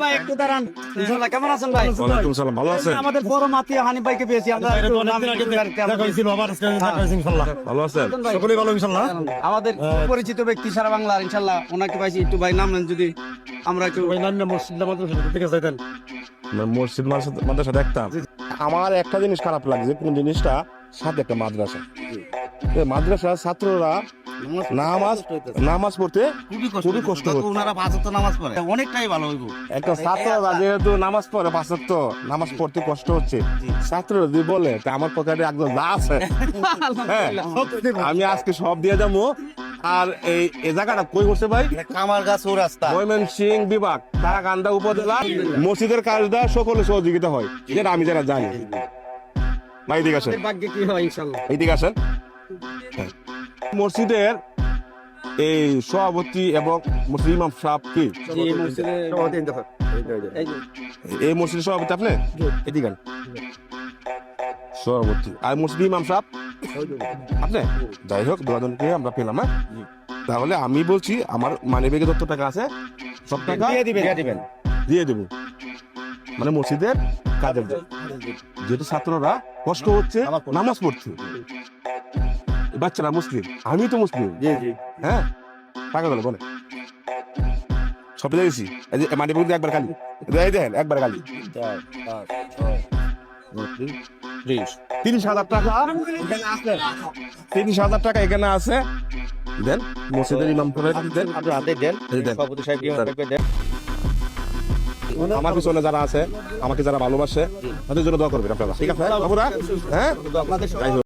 ভাই একটু দাঁড়ান। ইনশাআল্লাহ কেমন আছেন ভাই? ওয়ালাইকুম সালাম, ভালো আছেন? আমাদের বড় মাতি হানিফ ভাইকে পেয়েছি আমরা। একটু নাম ভালো আছেন? ভাই। সকলেই ভালো ইনশাআল্লাহ। আমাদের পরিচিত ব্যক্তি সারা বাংলার ইনশাআল্লাহ ওনাকে পাইছি। একটু ভাই নাম নেন যদি আমরা একটু ভাই নাম মসজিদ মাদ্রাসা থেকে যাইতেন। মসজিদ মাদ্রাসা দেখতাম। আমার একটা জিনিস খারাপ লাগছে, কোন জিনিসটা সাথে একটা মাদ্রাসা, মাদ্রাসার ছাত্ররা নামাজ পড়তে খুবই কষ্ট হচ্ছে। ওনারা পাঁচ ওয়াক্ত নামাজ পড়ে অনেকটাই ভালো হইব। একটা ছাত্ররা যেহেতু নামাজ পড়ে পাঁচ ওয়াক্ত নামাজ পড়তে কষ্ট হচ্ছে, ছাত্ররা যদি বলে তা আমার পকেটে একদম যা আছে হ্যাঁ, আমি আজকে সব দিয়ে যাবো। আর এই জায়গাটা কই করছে ভাই? কামারগাছ ও রাস্তা, ময়মনসিংহ বিভাগ, তারাকান্দা উপজেলা। মসজিদের কাজটা সকলে সহযোগিতা হয়, যেটা আমি যারা জানি। ভাই এদিকে আসেন, ভাগ্যে কি হয় ইনশাআল্লাহ। এইদিকে আসেন। হ্যাঁ। মসজিদের এই সভাপতি এবং মসজিদ ইমাম সাহেব কি জি মসজিদে এই মসজিদের সভাপতি আপনি? এদিকে আন। সভাপতি আর মসজিদ ইমাম সাহেব আপনি? যাই হোক, দুজনকে আমরা পেলাম। হ্যাঁ, তাহলে আমি বলছি আমার মানি ব্যাগে যত টাকা আছে সব টাকা দিয়ে দেবো, মানে মসজিদের কাজের জন্য। যেহেতু ছাত্ররা কষ্ট হচ্ছে নামাজ পড়ছে, বাচ্চারা মুসলিম, আমি তো মুসলিম। হ্যাঁ, টাকা গেল বলে সব দিয়েছি। মানি ব্যাগ একবার খালি দেখেন, একবার খালি 30,000 টাকা এখানে আছে। 30,000 টাকা এখানে আছে। দেন মসজিদের ইমাম সাহেব দেন, আপনি হাতে দেন, সভাপতি সাহেব দেন। আমার পিছনে যারা আছে, আমাকে যারা ভালোবাসে, তাদের জন্য দোয়া করবেন আপনারা, ঠিক আছে বাবুরা? হ্যাঁ, যাই হোক।